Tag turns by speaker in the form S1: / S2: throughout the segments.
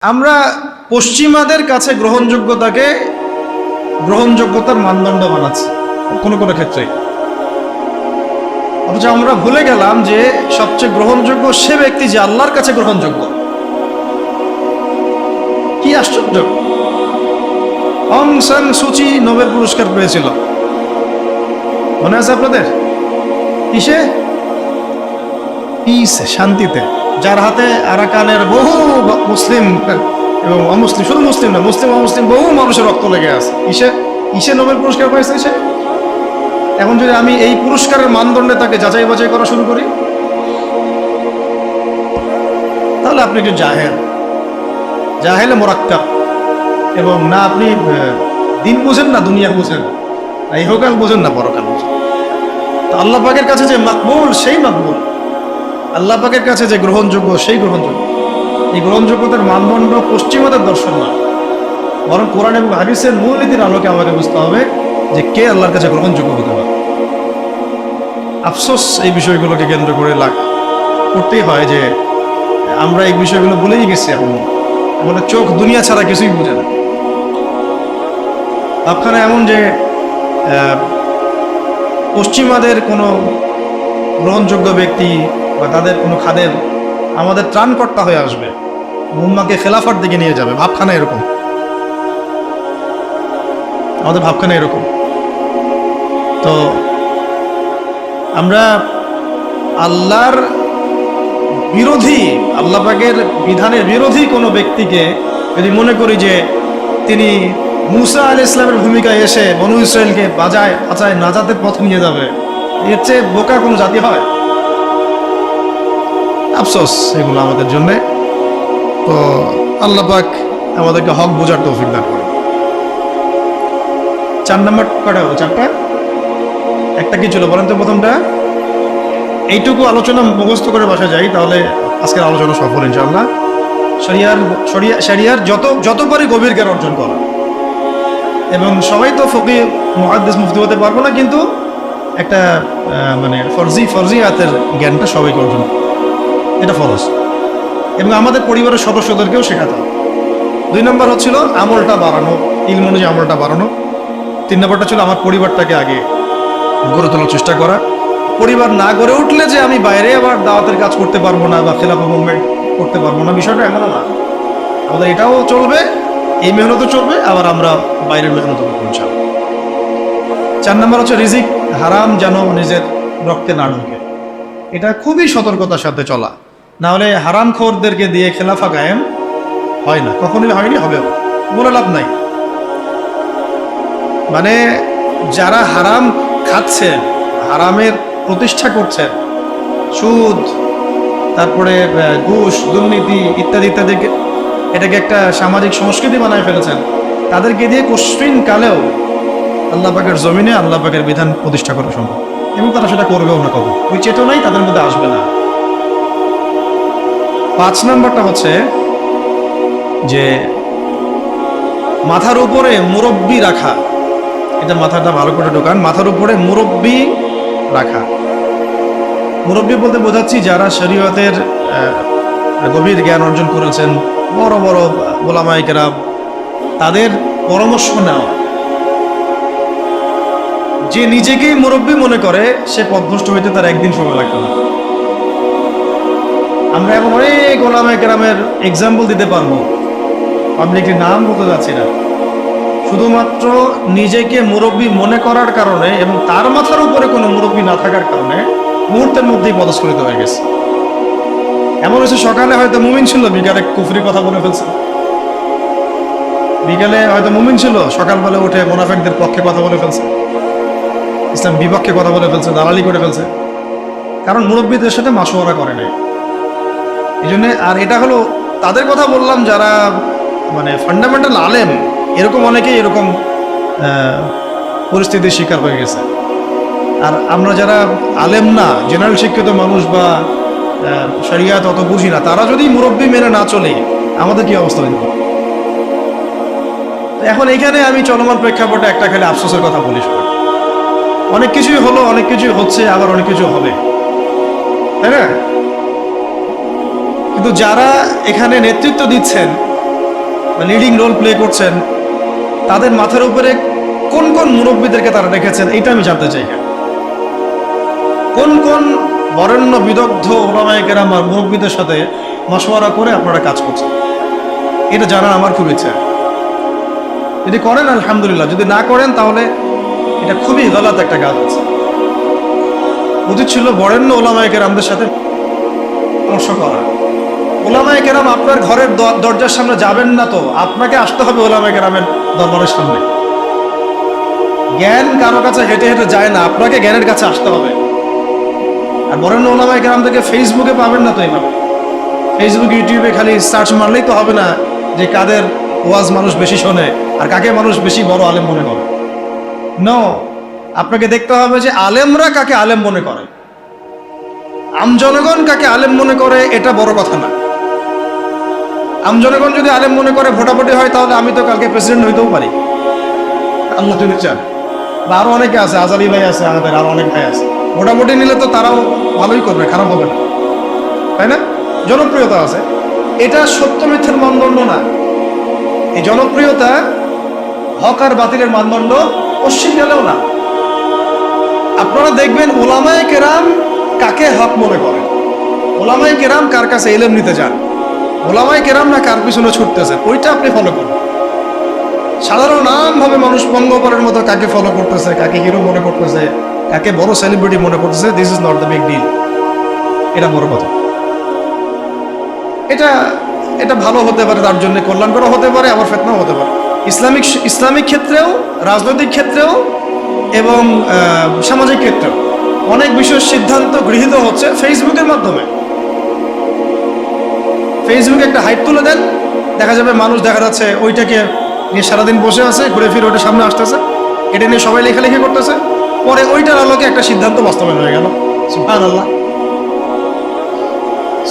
S1: আমরা পশ্চিমাদের কাছে গ্রহণযোগ্যতার মানদণ্ড বানাচ্ছি কোনো কোনো ক্ষেত্রে, অথচ আমরা ভুলে গেলাম যে সবচেয়ে গ্রহণযোগ্য সে ব্যক্তি যে আল্লাহর কাছে গ্রহণযোগ্য। কি আশ্চর্য! অং সান সুচি নোবেল পুরস্কার পেয়েছিল, মনে আছে আপনাদের? কিসে? পিস, শান্তিতে। যার হাতে আরাকানের বহু মুসলিম এবং অমুসলিম, শুধু মুসলিম না, মুসলিম অমুসলিম বহু মানুষের রক্ত লেগে আছে। কিসে নোবেল পুরস্কার পাইছে সে? এখন যদি আমি এই পুরস্কারের মানদণ্ডে তাকে যাচাই বাছাই করা শুরু করি, তাহলে আপনি একটু জাহেলে মোরাক্কাব, এবং না আপনি দিন বোঝেন না দুনিয়া বোঝেন, না ইহকাল বোঝেন না পরকাল বোঝেন। তো আল্লাহ পাকের কাছে যে মাকবুল সেই মাকবুল, আল্লাহ পাকের কাছে যে গ্রহণযোগ্য সেই গ্রহণযোগ্য। এই গ্রহণযোগ্যতার মানদণ্ড পশ্চিমাদের দর্শন না, বরং কোরআন এবং হাদিসের মূলনীতির আলোকে আমাকে বুঝতে হবে যে কে আল্লাহর কাছে গ্রহণযোগ্য হতে পারে। আফসোস এই বিষয়গুলোকে কেন্দ্র করে করতেই হয় যে আমরা এই বিষয়গুলো ভুলেই গেছি। এখন আমাদের চোখ দুনিয়া ছাড়া কিছুই বোঝে না। আপনারা এমন যে পশ্চিমাদের কোনো গ্রহণযোগ্য ব্যক্তি বা তাদের কোনো খাদেম আমাদের ত্রাণকর্তা হয়ে আসবে, উম্মাকে খেলাফার দিকে নিয়ে যাবে, ভাবখানা এরকম। আমাদের ভাবখানা এরকম। তো আমরা আল্লাহর বিরোধী, আল্লাহ পাকের বিধানের বিরোধী কোনো ব্যক্তিকে যদি মনে করি যে তিনি মুসা আলাইহিস সালামের ভূমিকায় এসে বনু ইসরায়েলকে বাঁচায় নাজাতের পথে নিয়ে যাবে, এর চেয়ে বোকা কোনো জাতি হয়? আফসোস এগুলো আমাদের জন্যে। তো আল্লাহ পাক আমাদেরকে হক বোঝার তৌফিক দান করে। 4 নম্বর কটা হলো? 4টা। একটা কি ছিল বলেন তো? প্রথমটা এইটুকু আলোচনা মুখস্থ করে বসা যায়, তাহলে আজকের আলোচনা সফল ইনশাআল্লাহ। শরিয়ার যত পারি গভীর জ্ঞান অর্জন করা, এবং সবাই তো ফকিহ মুহাদ্দিস মুফতি হতে পারবো না, কিন্তু একটা মানে ফরজিয়াতের জ্ঞানটা সবাইকে অর্জন করা, এটা ফরজ, এবং আমাদের পরিবারের সদস্যদেরকেও শেখাতে হবে। 2 নম্বর হচ্ছিল আমলটা বাড়ানো, ইলম অনুযায়ী আমলটা বাড়ানো। 3 নম্বরটা ছিল আমার পরিবারটাকে আগে গড়ে তোলার চেষ্টা করা। পরিবার না গড়ে উঠলে যে আমি বাইরে আবার দাওয়াতের কাজ করতে পারবো না বা খেলাফা মুভমেন্ট করতে পারবো না, বিষয়টা এমন না। আমাদের এটাও চলবে, এই মেহনতও চলবে, আবার আমরা বাইরের মেহনত করবো ইনশাআল্লাহ। 4 নম্বর হচ্ছে রিজিক হারাম যেন নিজের রক্তে না ঢোকে। এটা খুবই সতর্কতার সাথে চলা, না হলে হারামখোরদেরকে দিয়ে খেলাফা কায়েম হয় না, কখনোই হয়নি, হবেও, বলে লাভ নাই। মানে যারা হারাম খাচ্ছেন, হারামের প্রতিষ্ঠা করছেন, সুদ, তারপরে ঘুষ, দুর্নীতি ইত্যাদি ইত্যাদি, এটাকে একটা সামাজিক সংস্কৃতি বানায় ফেলেছেন, তাদেরকে দিয়ে কঠিন কালেও আল্লাহ পাকের জমিনে আল্লাহ পাকের বিধান প্রতিষ্ঠা করা সম্ভব, এবং তারা সেটা করবেও না, কখন ওই চেতনাই তাদের মধ্যে আসবে না। 5 নম্বরটা হচ্ছে যে মাথার উপরে মুরব্বি রাখা। এটা মাথাটা ভালো করে ঢোকান, মাথার উপরে মুরব্বি রাখা। মুরব্বি বলতে বোঝাচ্ছি যারা শরীয়তের গভীর জ্ঞান অর্জন করেছেন, বড় বড় ওলামায়ে কেরাম, তাদের পরামর্শ নেওয়া। যে নিজেকেই মুরব্বি মনে করে সে পথভ্রষ্ট হইতে তার একদিন সময় লাগবে না। আমরা এখন অনেক ওলামায়ে কেরামের এক্সাম্পল দিতে পারবো, পাবলিকের নাম বলতে যাচ্ছি না, শুধুমাত্র নিজেকে মুরব্বি মনে করার কারণে এবং তার মাথার উপরে কোনো মুরব্বি না থাকার কারণে মুহূর্তের মধ্যেই পদস্খলিত হয়ে গেছে। এমন হচ্ছে সকালে হয়তো মুমিন ছিল, বিকালে কুফরি কথা বলে ফেলছে। বিকালে হয়তো মুমিন ছিল, সকালবেলা উঠে মুনাফিকদের পক্ষে কথা বলে ফেলছে, ইসলাম বিপক্ষে কথা বলে ফেলছে, দালালি করে ফেলছে, কারণ মুরব্বীদের সাথে মাশওয়ারা করে নাই। এই জন্যে, আর এটা হলো তাদের কথা বললাম যারা মানে ফান্ডামেন্টাল আলেম, এরকম অনেকেই এরকম পরিস্থিতির শিকার হয়ে গেছে। আর আমরা যারা আলেম না, জেনারেল শিক্ষিত মানুষ বা শরিয়াত অত বুঝি না, তারা যদি মুরব্বি মেনে না চলে, আমাদের কি অবস্থা হইবে? এখন এইখানে আমি চলমান প্রেক্ষাপটে একটা খালি আফসোসের কথা বলি। অনেক কিছুই হলো, অনেক কিছুই হচ্ছে, আবার অনেক কিছু হবে, তাই না? কিন্তু যারা এখানে নেতৃত্ব দিচ্ছেন লিডিং রোল প্লে করছেন, তাদের মাথার উপরে কোন কোন মুরব্বীদেরকে তারা রেখেছেন, এটা আমি জানতে চাই। কোন কোন বরেণ্য বিদগ্ধ ওলামায়ে কেরাম আর মুরব্বীদের সাথে মশওয়ারা করে আপনারা কাজ করছেন, এটা জানার আমার খুব ইচ্ছা। যদি করেন আলহামদুলিল্লাহ, যদি না করেন তাহলে এটা খুবই গলত একটা কাজ আছে। উচিত ছিল বরেণ্য ওলামায়ে কেরামদের সাথে পরামর্শ করা। ওলামায়ে কেরাম আপনার ঘরের দরজার সামনে যাবেন না, তো আপনাকে আসতে হবে ওলামায়ে কেরামের দরবারের সামনে। জ্ঞান কারো কাছে হেঁটে হেঁটে যায় না, আপনাকে জ্ঞানের কাছে আসতে হবে। আর বরেণ্য ওলামায়ে কেরামদেরকে ফেসবুকে পাবেন না তো এইভাবে। ফেসবুক ইউটিউবে খালি সার্চ মারলেই তো হবে না যে কাদের ওয়াজ মানুষ বেশি শোনে আর কাকে মানুষ বেশি বড় আলেম মনে করে। নো, আপনাকে দেখতে হবে যে আলেমরা কাকে আলেম মনে করে, আমজনগণ কাকে আলেম মনে করে, এটা বড় কথা না। আমজনগণ যদি আলেম মনে করে ভোটাভুটি হয়, তাহলে আমি তো কালকে প্রেসিডেন্ট হইতেও পারি, আল্লাহ যদি চান। বা আরো অনেকে আছে, আজালি ভাই আছে, আমাদের আরো অনেক ভাই আছে, ভোটাভুটি নিলে তো তারাও ভালোই করবে, খারাপ হবে না, তাই না? জনপ্রিয়তা আছে, এটা সত্য মিথ্যার মানদণ্ড না। এই জনপ্রিয়তা হক আর বাতিলের মানদণ্ড পশ্চিম গেলেও না। আপনারা দেখবেন ওলামায়ে কেরাম কাকে হক মনে করেন, ওলামায়ে কেরাম কার কাছে ইলম নিতে যান, ওলামায়ে কেরাম না কার পিছনে ছুটতেছে, ওইটা আপনি ফলো করুন। সাধারণ নামভাবে মানুষ পঙ্গপালের মতো কাকে ফলো করতেছে, কাকে হিরো মনে করতেছে, কাকে বড় সেলিব্রিটি মনে করতেছে, this is not the big deal. এটা বড় কথা। এটা এটা ভালো হতে পারে, তার জন্য কল্যাণকর হতে পারে, আবার ফিতনাও হতে পারে। ইসলামিক ক্ষেত্রেও, রাজনৈতিক ক্ষেত্রেও এবং সামাজিক ক্ষেত্রেও অনেক বিষয়ের সিদ্ধান্ত গৃহীত হচ্ছে ফেসবুকের মাধ্যমে। ফেসবুকে একটা হাইপ তুলে দেন, দেখা যাবে মানুষ দেখা যাচ্ছে ওইটাকে নিয়ে সারাদিন বসে আছে, ঘুরে ফিরে ওটা সামনে আসতেছে, এটা নিয়ে সবাই লেখালেখি করতেছে, পরে ওইটার আলোকে একটা সিদ্ধান্ত বাস্তবায়ন হয়ে গেল। সুবহানাল্লাহ,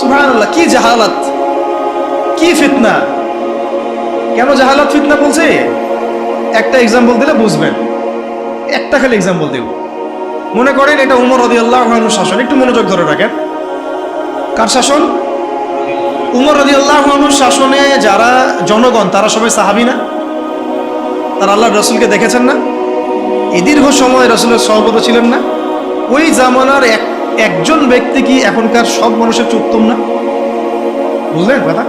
S1: সুবহানাল্লাহ, কি জাহালাত, কি ফিতনা! কেন জাহালাত ফিতনা বলছে? একটা এক্সাম্পল দিলে বুঝবেন, একটা খালি এক্সাম্পল দিব। মনে করেন এটা উমর রাদিয়াল্লাহু আনহুর শাসন, একটু মনোযোগ ধরে রাখেন। কার শাসন? উমর রাদিয়াল্লাহু আনহুর শাসনে যারা জনগণ, তারা সবাই সাহাবী না? তারা আল্লাহর রাসূলকে দেখেছেন না? এই দীর্ঘ সময় রাসূলের সহবত ছিলেন না? ওই জামানার একজন ব্যক্তি কি এখনকার সব মানুষের চেয়ে উত্তম না? বুঝলেন কথা?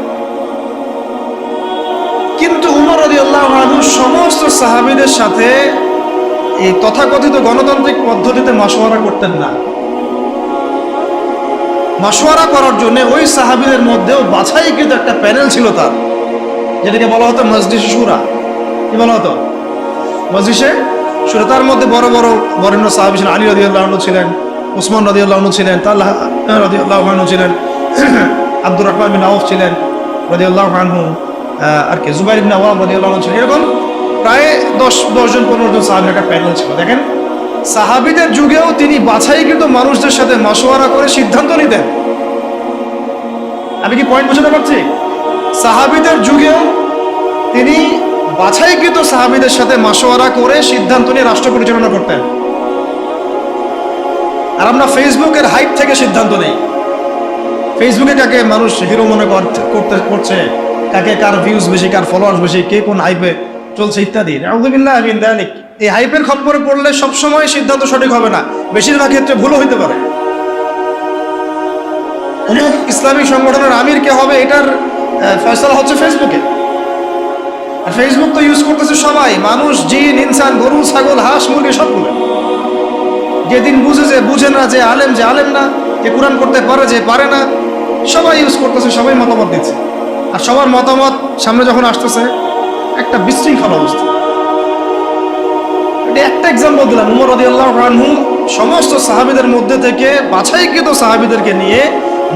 S1: কিন্তু উমর রাদিয়াল্লাহু আনহু সমস্ত সাহাবীদের সাথে এই তথাকথিত গণতান্ত্রিক পদ্ধতিতে মাশওয়ারা করতেন না। মাশওয়ারা করার জন্য ওই সাহাবীদের মধ্যেও বাছাইকৃত একটা প্যানেল ছিল তার, যেটাকে বলা হতো মজলিসে শুরা। কি বলা হতো? মজলিসে শুরা। তার মধ্যে বড় বড় বরেণ্য সাহাবী ছিলেন, আলী রাদিয়াল্লাহু আনহু ছিলেন, উসমান রাদিয়াল্লাহু আনহু ছিলেন, তালহা রাদিয়াল্লাহু আনহু ছিলেন, আব্দুর রহমান বিন আউফ ছিলেন রাদিয়াল্লাহু আনহু, আর কি জুবাইর ইবনে আওয়াম রাদিয়াল্লাহু আনহু ছিলেন। এরকম প্রায় 10 জন 15 জন সাহাবীর একটা প্যানেল ছিল। দেখেন, সাহাবীদের যুগেও তিনি বাছাইকৃত মানুষদের সাথে মাশওয়ারা করে সিদ্ধান্ত নিতেন। আমি কি পয়েন্ট বোঝাতে পারছি? সাহাবীদের যুগেও তিনি বাছাইকৃত সাহাবীদের সাথে মাশওয়ারা করে সিদ্ধান্ত নিয়ে রাষ্ট্র পরিচালনা করতেন। আর আমরা ফেসবুকের হাইপ থেকে সিদ্ধান্ত নেই। ফেসবুকে কাকে মানুষ হিরো মনে করছে, কাকে কার ভিউজ বেশি, কার ফলোয়ার্স বেশি, কে কোন হাইপে চলছে ইত্যাদি। আউযুবিল্লাহি মিন যালিক। এই হাইপের খপ্পরে পড়লে সবসময় সিদ্ধান্ত সঠিক হবে না, বেশিরভাগ ক্ষেত্রে ভুলও হইতে পারে। অমুক ইসলামিক সংগঠনের আমির কে হবে, এটার ফয়সালা হচ্ছে ফেসবুকে। আর ফেসবুক তো ইউজ করতেছে সবাই, মানুষ, জিন, ইনসান, গরু, ছাগল, হাঁস, মুরগি সবগুলো। যেদিন বুঝে না যে আলেম না, যে কোরআন করতে পারে, যে পারে না, সবাই ইউজ করতেছে, সবাই মতামত দিচ্ছে। আর সবার মতামত সামনে যখন আসতেছে, একটা বিশৃঙ্খল অবস্থা। এটা একটা এক্সাম্পল দিলাম। উমর রাদিয়াল্লাহু আনহু সমস্ত সাহাবীদের মধ্যে থেকে বাছাইকৃত সাহাবীদেরকে নিয়ে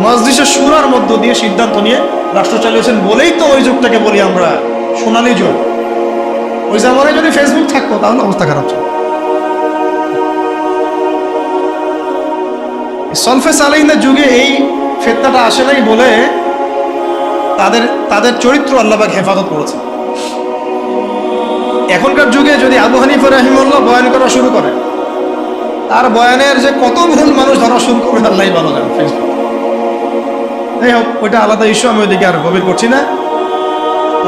S1: মজলিসে শুরার মধ্য দিয়ে সিদ্ধান্ত নিয়ে রাষ্ট্র চালিয়েছেন বলেই তো ওই যুগটাকে বলি আমরা সোনালী যুগ। ওই জামানায় যদি ফেসবুক থাকতো তাহলে অবস্থা খারাপ ছিল। সলফে সালেহিনের যুগে এই ফিতনাটা আসে নাই বলে তাদের চরিত্র আল্লাহ পাক হেফাজত করেছে। এখনকার যুগে যদি আবু হানিফা রাহিমাহুল্লাহ বয়ান করা শুরু করে, তার বয়ানের যে কত ভুল মানুষ ধরা শুরু করবে আল্লাহই ভালো জানে। ফেসবুক, যাই হোক, ওইটা আলাদা ইস্যু, আমি ওইদিকে আর গভীর করছি না।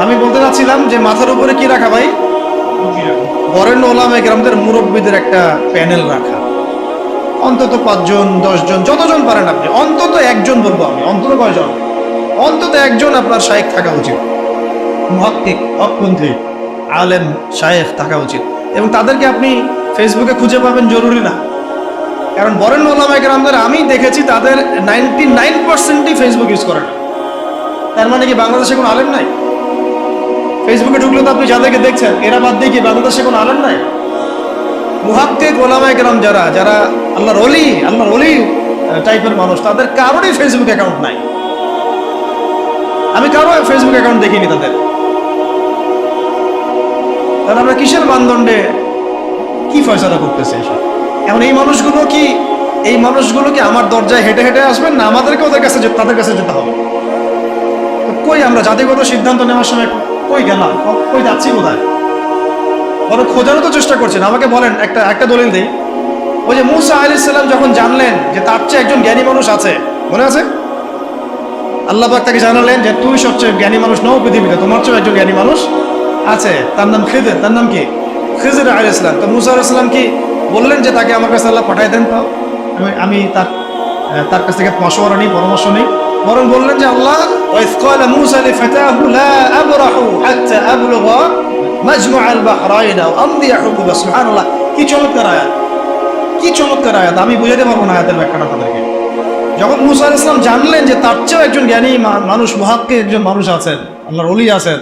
S1: আমি বলতে চাচ্ছিলাম যে মাথার উপরে কি রাখা ভাই? বরেণ্য ওলামায়ে কেরামদের মুরব্বীদের একটা প্যানেল রাখা, অন্তত 5 জন 10 জন যতজন পারেন আপনি, অন্তত একজন বলবো আমি, অন্তত কয়জন? অন্তত একজন আপনার শায়েখ থাকা উচিত, মুহাক্কিক হকপন্থী আলেম শায়েখ থাকা উচিত। এবং তাদেরকে আপনি ফেসবুকে খুঁজে পাবেন জরুরি না, কারণ বরেণ্য ওলামায়ে কেরামদের আমি দেখেছি তাদের 99%ই ফেসবুক ইউজ করে না। তার মানে কি বাংলাদেশে কোনো আলেম নাই? ফেসবুকে ঢুকলে তো আপনি যাদেরকে দেখছেন এরা বাদ দিয়ে কি বাংলাদেশে কোনো আলেম নাই? মুহাক্কিক ওলামায়ে কেরাম যারা যারা আল্লাহর ওলি টাইপের মানুষ, তাদের কারোরই ফেসবুক অ্যাকাউন্ট নাই। আমি কারো ফেসবুক অ্যাকাউন্ট দেখিনি তাদের। তাহলে আমরা কিসের মানদণ্ডে কি ফয়সালা করতেছি এসব? এখন এই মানুষগুলো কি আমার দরজায় হেঁটে হেঁটে আসবেন, না আমাদেরকে তাদের কাছে যেতে হবে? কই আমরা জাতিগত সিদ্ধান্ত নেওয়ার সময় কই গেলাম, কই যাচ্ছি, কোথায়? বড় খোঁজারও তো চেষ্টা করছেন। আমাকে বলেন, একটা দলিল দিই। ওই যে মূসা আলাইহিস সালাম যখন জানলেন যে তার চেয়ে একজন জ্ঞানী মানুষ আছে, মনে আছে? আল্লাহ পাক তাকে জানালেন যে তুই সবচেয়ে জ্ঞানী মানুষ নও পৃথিবীতে, তোমার চেয়ে একজন জ্ঞানী মানুষ আছে, তার নাম খিজির। তার নাম কি? খিজির আলাইহিস সালাম। তো মূসা আলাইহিস সালাম কি বললেন যে তাকে আমার কাছে আল্লাহ পাঠাই দেন, তো আমি তার কাছ থেকে মশওয়ারা নিই, পরামর্শ নিই? বরং বললেন যে আল্লাহ ওয়াইজ ক্বালা মূসা লিফাতাহু লা আবরাহু হাত্তা আবলুগা মাজমাআল বাহরাইন আও আমদি হুকুবা। সুবহানাল্লাহ, কি চমৎকার আয়াত, কি চমৎকার আয়াত! আমি বুঝাতে পারবো না আয়াতের ব্যাখ্যাটা তাদেরকে। যখন মূসা আলাইহিস সালাম জানলেন যে তার চেয়েও একজন জ্ঞানী মানুষ, মুহাক্কিক একজন মানুষ আছেন, আল্লাহর ওলি আছেন,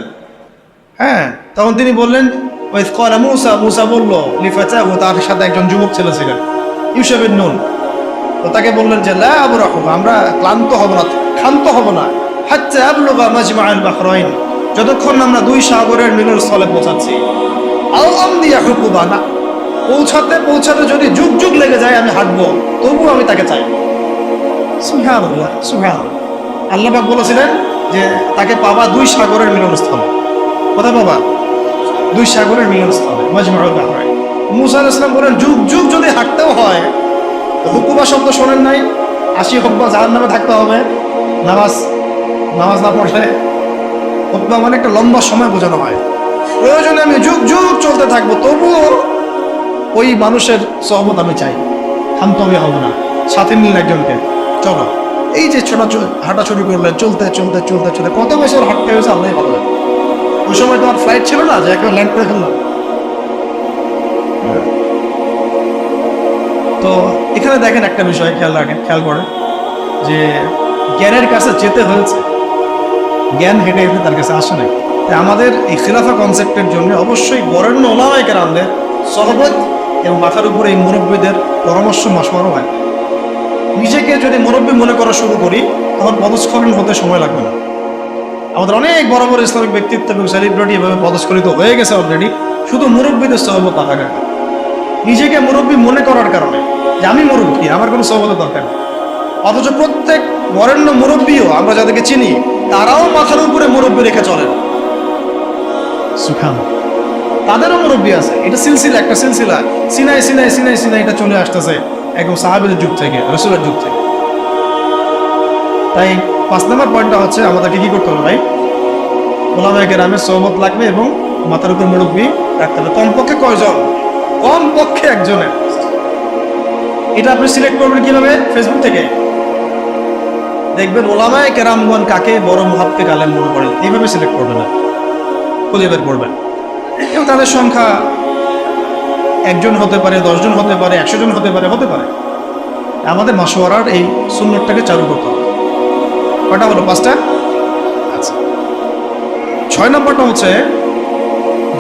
S1: হ্যাঁ, তখন তিনি বললেন ওয়াইজ ক্বালা মূসা বলল লিফাতাহু, তার সাথে একজন যুবক ছেলে ছিলেন, ইউসুফ বিন নুন। তো তাকে বললেন যে লা আবরাহু, আমরা ক্লান্ত হব না, ক্ষান্ত হব না, হাত্তা আবলুগা মাজমাআল বাহরাইন, যতক্ষণ আমরা দুই সাগরের মিলনস্থলে পৌঁছাচ্ছি। আও আমদিয়া হুকুবা, না পৌঁছাতে যদি যুগ যুগ লেগে যায় আমি হাঁটবো, তবুও আমি তাকে চাই। সুবহানাল্লাহ, সুবহানাল্লাহ। আল্লাহ পাক বলেছিলেন যে তাকে পাবা দুই সাগরের মিলনস্থলে। কোথায় পাবা? দুই সাগরের মিলনস্থলে, মাজমাউল বাহরাইন। মূসা আলাইহিস সালাম বলেন যুগ যুগ যদি হাঁটতেও হয়, হুকুবা শব্দ শোনেন নাই? 80 হুকুবা জাহান্নামে থাকতে হবে নামাজ না পড়লে। হুকুবা মানে একটা লম্বা সময় বোঝানো হয়। প্রয়োজনে আমি যুগ যুগ চলতে থাকবো, তবুও ওই মানুষের সহবত আমি চাই, ক্ষান্ত আমি হব না। সাথে নিলেন একজনকে, চলো। এই যে হাঁটা শুরু করলেন, চলতে কত বছর হাঁটতে হয়েছে আল্লাহ ভালো লাগে। ওই সময় তোমার ফ্লাইট ছিল না যে একেবারে ল্যান্ড করে ফেললাম। তো এখানে দেখেন একটা বিষয় খেয়াল করেন যে জ্ঞানের কাছে যেতে হয়েছে, জ্ঞান হেঁটে হেঁটে তার কাছে আসে নাই। তাই আমাদের এই খিলাফা কনসেপ্টের জন্য অবশ্যই বরেণ্য ওলামায়ে কেরামদের সহবত এবং মাথার উপরে এই মুরব্বীদের পরামর্শ মাসওয়ারা হয়। নিজেকে যদি মুরব্বী মনে করা শুরু করি, তখন পদস্খলন হতে সময় লাগবে না। আমাদের অনেক বড় বড় ইসলামিক ব্যক্তিত্ব এবং সেলিব্রিটি এভাবে পদস্খলিত হয়ে গেছে অলরেডি, শুধু মুরব্বীদের সহবত থাকা। নিজেকে মুরব্বী মনে করার কারণে যে আমি মুরব্বী, আমার কোনো সহবতের দরকার নেই। অথচ প্রত্যেক বরেণ্য মুরব্বীও আমরা যাদেরকে চিনি, তারাও মাথার উপরে মুরব্বী রেখে চলেন। সুবহান, তাদেরও মুরব্বী আছে। এটা একটা সিলসিলা, সিনাই এটা চলে আসতেছে একদম সাহাবীদের যুগ থেকে, রাসূলের যুগ থেকে। তাই 5 নম্বর পয়েন্টটা হচ্ছে আমাদেরকে কি করতে হবে ভাই? ওলামায়ে কেরামের সহবত লাগবে এবং মাথার উপর মুরব্বী রাখতে হবে। কমপক্ষে কয়জন? কমপক্ষে একজনের। এটা আপনি সিলেক্ট করবেন কিভাবে? ফেসবুক থেকে দেখবেন ওলামায়ে কেরামগণ কাকে বড় মুহাক্কিক আলেম মনে করেন, এইভাবে সিলেক্ট করবেন না, খুঁজে বের করবেন। এবং তাদের সংখ্যা 1 জন হতে পারে, 10 জন হতে পারে, 100 জন হতে পারে। আমাদের মাশওয়ারার এই সুন্নতটাকে চালু করতে হবে। কয়টা হলো? 5টা। আচ্ছা, 6 নম্বরটা হচ্ছে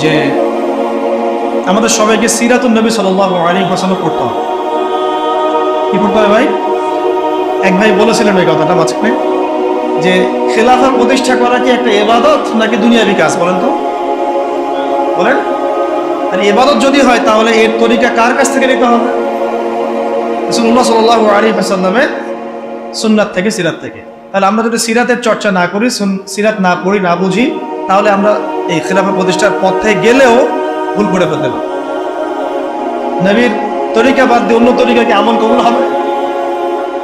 S1: যে আমাদের সবাইকে সিরাতুন নবী সাল্লাল্লাহু আলাইহি ওয়াসাল্লাম পড়তে হবে। কি পড়তে হবে ভাই? এক ভাই বলেছিলেন এই কথাটা মাঝখানে যে খেলাফা প্রতিষ্ঠা করা কি একটা ইবাদত নাকি দুনিয়াবি কাজ? বলেন তো, বলেন। আর ইবাদত যদি হয় তাহলে এর তরিকা কার কাছ থেকে নিতে হবে? রাসূলুল্লাহ সাল্লাল্লাহু আলাইহি ওয়াসাল্লামের সুন্নাত থেকে, সিরাত থেকে। তাহলে আমরা যদি সিরাতের চর্চা না করি, সিরাত না পড়ি, না বুঝি, তাহলে আমরা এই খেলাফা প্রতিষ্ঠার পথে গেলেও ভুল করে ফেলতে পারি। নবীর তরিকা বাদ দিয়ে অন্য তরিকাকে আমল কবুল হবে?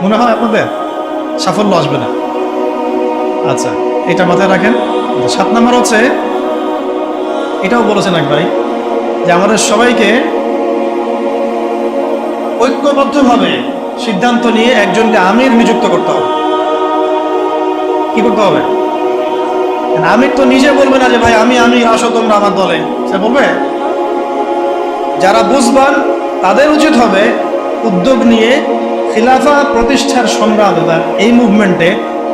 S1: মনে হয় আপনাদের সাফল্য আসবে না। আচ্ছা, এটা মাথায় রাখেন। 7 নম্বর হচ্ছে, এটাও বলেছেন এক ভাই, যে আমাদের সবাইকে ঐক্যবদ্ধভাবে সিদ্ধান্ত নিয়ে একজনকে আমির নিযুক্ত করতে হবে। কি করতে হবে? আমির তো নিজে বলবে না যে ভাই আমি আসো তোমরা আমার দলে, সে বলবে। যারা বুঝবান তাদের উচিত হবে উদ্যোগ নিয়ে খিলাফা প্রতিষ্ঠার সংগ্রামে বা এই মুভমেন্টে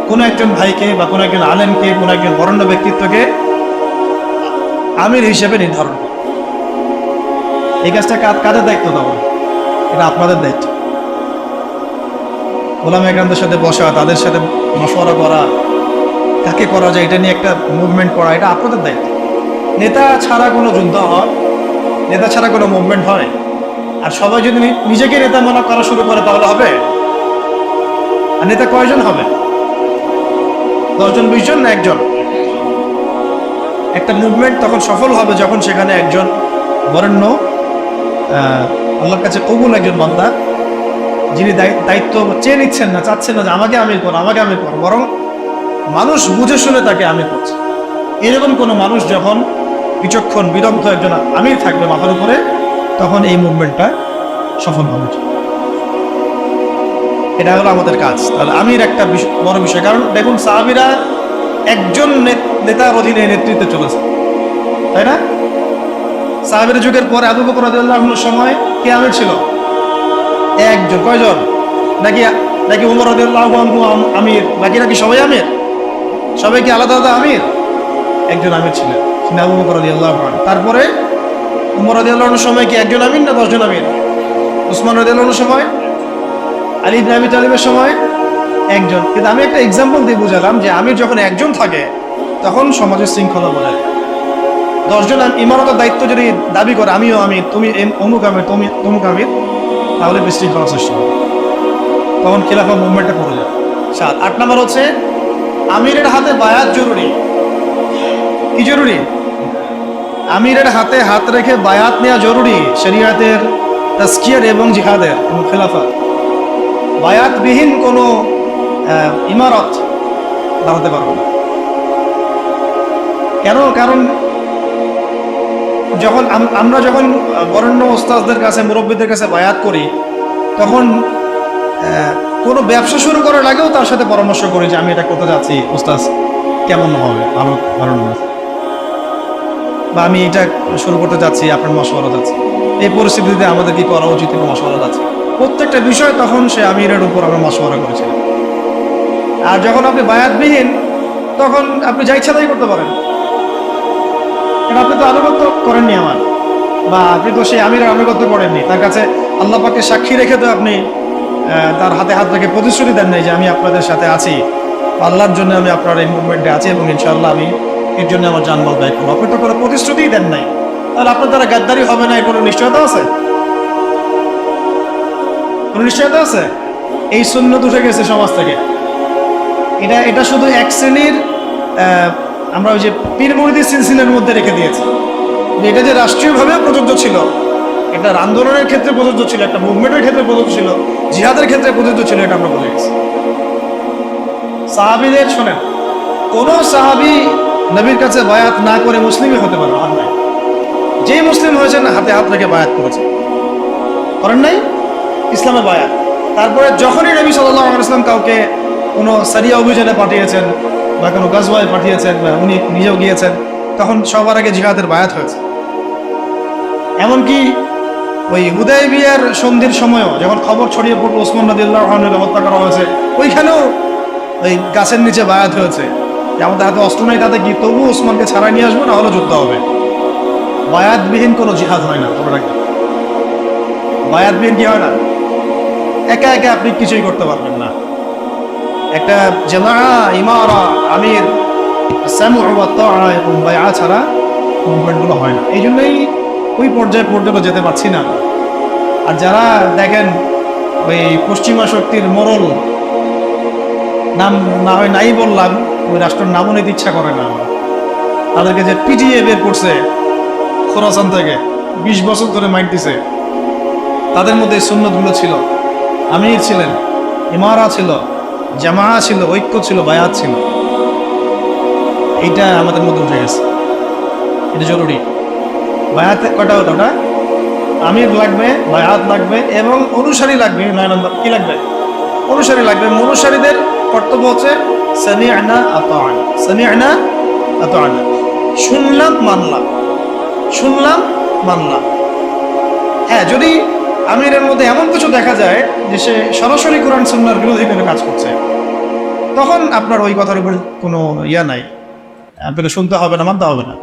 S1: কোনো একজন ভাইকে বা কোনো একজন আলেমকে, কোনো একজন বরেণ্য ব্যক্তিত্বকে আমির হিসেবে নির্ধারণ করে। এই কাজটা কাদের দায়িত্ব দেওয়া? এটা আপনাদের দায়িত্ব। ওলামা একরামদের সাথে বসা, তাদের সাথে মশওয়ারা করা, কাকে করা যায় এটা নিয়ে একটা মুভমেন্ট করা, এটা আপনাদের দায়িত্ব। নেতা ছাড়া কোনো যুদ্ধ হয়, নেতা ছাড়া কোনো মুভমেন্ট হয়? আর সবাই যদি নিজেকে নেতা মনে করা শুরু করে তাহলে হবে? আর নেতা কয়জন হবে? 10 জন, 20 জন, না একজন? একটা মুভমেন্ট তখন সফল হবে যখন সেখানে একজন বরেণ্য, আল্লাহর কাছে কবুল একজন বান্দা, যিনি দায়িত্ব চেয়ে নিচ্ছেন না, চাচ্ছেন না যে আমাকে আমির করো, আমাকে আমির করো, বরং মানুষ বুঝে শুনে তাকে আমির করছে। এরকম কোনো মানুষ যখন বিচক্ষণ বিদগ্ধ একজন আমির থাকবে মাথার উপরে, তখন এই মুভমেন্টটা সফল হবে। এটা হলো আমাদের কাজ। তাহলে আমির একটা বড় বিষয়। কারণ দেখুন, সাহাবীরা একজন নেতার অধীনে নেতৃত্বে চলেছে, তাই না? সাহাবীর যুগের পরে আবু বকর রাদিয়াল্লাহু আনহুর সময় কে আমির ছিল? একজন। কয়জন? নাকি উমর রাদিয়াল্লাহু আনহু আমির, নাকি সবাই আমির? সবাই কি আলাদা আলাদা আমির? একজন আমির ছিলেন, তিনি আবু বকর রাদিয়াল্লাহু আনহু। তারপরে উমর রাদিয়াল্লাহু আনহুর সময় কি একজন আমির না 10 জন আমির? উসমান রাদিয়াল্লাহু আনহুর সময়, আলী ইবনে আবি তালিবের সময় একজন। কিন্তু আমি একটা এক্সাম্পল দিয়ে বুঝালাম যে আমির যখন একজন থাকে তখন সমাজের শৃঙ্খলা বজায়। 10 জন ইমারতের দায়িত্ব যদি দাবি করে আমিও আমির, তুমি অমুক আমির, তুমি তমুক আমির, তাহলে বিশৃঙ্খলা সৃষ্টি হবে, তখন খিলাফা মুভমেন্টটা পড়ে যায়। 7, 8 নম্বর হচ্ছে আমিরের হাতে বায়াত জরুরি। কি জরুরি? আমিরের হাতে হাত রেখে বায়াত নেওয়া জরুরি, শরিয়াতের, তাজকিয়ার এবং জিহাদের এবং খেলাফা। বায়াতবিহীন কোনো ইমারত দাঁড়াতে পারবে না। কেন? কারণ আমরা যখন বরেণ্য ওস্তাদদের কাছে, মুরব্বীদের কাছে বায়াত করি, তখন কোনো ব্যবসা শুরু করার আগেও তার সাথে পরামর্শ করি যে আমি এটা করতে যাচ্ছি, ওস্তাদ কেমন হবে, ভালো না, বা আমি এটা শুরু করতে যাচ্ছি, আপনার মশওয়ারা যাচ্ছে, এই পরিস্থিতিতে আমাদের কি করা উচিত, মশওয়ারা যাচ্ছে। প্রত্যেকটা বিষয় তখন সে আমিরের উপর আমরা মশওয়ারা করেছিলাম। আর যখন আপনি বায়াতবিহীন, তখন আপনি যা ইচ্ছা তাই করতে পারেন। কারণ আপনি তো আনুগত্য করেননি আমার, বা আপনি তো সেই আমিরের আনুগত্য করেননি, তার কাছে আল্লাহ পাককে সাক্ষী রেখে তো আপনি তার হাতে হাত রেখে প্রতিশ্রুতি দেন নাই যে আমি আপনাদের সাথে আছি, আল্লাহর জন্য আমি আপনার এই মুভমেন্টে আছি এবং ইনশাআল্লাহ আমি এর জন্য আমার জানমাল ব্যয় করবো। আপনি তো কোনো প্রতিশ্রুতিই দেন নাই, তাহলে আপনার দ্বারা গাদ্দারি হবে না, এর কোনো নিশ্চয়তা আছে? কোনো নিশ্চয়তা আছে? এই সুন্নত উঠে গেছে সমাজ থেকে। এটা শুধু এক শ্রেণীর, আমরা ওই যে পীর মুরিদি সিলসিলার মধ্যে রেখে দিয়েছি। এটা যে রাষ্ট্রীয়ভাবেও প্রযোজ্য ছিল, এটা আন্দোলনের ক্ষেত্রে প্রযোজ্য ছিল, একটা মুভমেন্টের ক্ষেত্রে প্রযোজ্য ছিল, জিহাদের ক্ষেত্রে প্রযোজ্য ছিল, এটা আমরা বলে গেছি। সাহাবীদের শোনেন, কোন সাহাবী নবীর কাছে বায়াত না করে মুসলিমই হতে পারে না। যেই মুসলিম হয়েছেন হাতে হাত রেখে বায়াত করেছে, করেন নাই ইসলামে বায়াত। তারপরে যখনই নবী সাল্লাল্লাহু আলাইহি ওয়াসাল্লাম কাউকে কোনো সারিয়া অভিযানে পাঠিয়েছেন বা কোনো গাজওয়ায় পাঠিয়েছেন বা উনি নিজেও গিয়েছেন, তখন সবার আগে জিহাদের বায়াত হয়েছে। এমনকি ওই হুদায়বিয়ার সন্ধির সময়ও যখন খবর ছড়িয়ে পড়লো ওসমান রাদিয়াল্লাহু আনহুকে হত্যা করা হয়েছে, ওইখানেও ওই গাছের নিচে বায়াত হয়েছে যে আমাদের হাতে অস্ত্র নাই, তাতে কি তবু ওসমানকে ছাড়াই নিয়ে আসবো, না হলে যুদ্ধ হবে। বায়াতবিহীন কোনো জিহাদ হয় না, তোমরা রাখবে। বায়াতবিহীন কি হয় না? একা একা আপনি কিছুই করতে পারবেন না। একটা জামাআ, ইমারা, আমির, সামউ ওয়া তাআ এবং বায়আ ছাড়া মুভমেন্টগুলো হয় না। এই জন্যই ওই পর্যায়ে পর্যন্ত যেতে পারছি না। আর যারা দেখেন ওই পশ্চিমা শক্তির মোড়ল, নাম না হয় নাই বললাম, ওই রাষ্ট্রের নামও নিতে ইচ্ছা করে না, তাদেরকে যে পিটিএ বের করছে খোরাসান থেকে, 20 বছর ধরে মাইট দিছে, তাদের মধ্যে এই সুন্নতগুলো ছিল। আমির ছিলেন, ইমারা ছিল, জামাআ ছিল, ঐক্য ছিল, বায়াত ছিল। এইটা আমাদের মধ্যে উঠে গেছে, এটা জরুরি। বায়াত কটা হলো ওটা? আমির লাগবে, বায়াত লাগবে এবং অনুসারী লাগবে। 9 নম্বর কি লাগবে? অনুসারী লাগবে। অনুসারীদের কর্তব্য হচ্ছে সামি'না আতা'না, সামি'না আতা'না, শুনলাম মানলাম, শুনলাম মানলাম। হ্যাঁ, যদি আমিরের মধ্যে এমন কিছু দেখা যায় যে সে সরাসরি কোরআন সুন্নাহর বিরোধী কোনো কাজ করছে, তখন আপনার ওই কথার উপর কোনো ইয়া নাই, আপনাকে শুনতে হবে না, মানতে হবে না।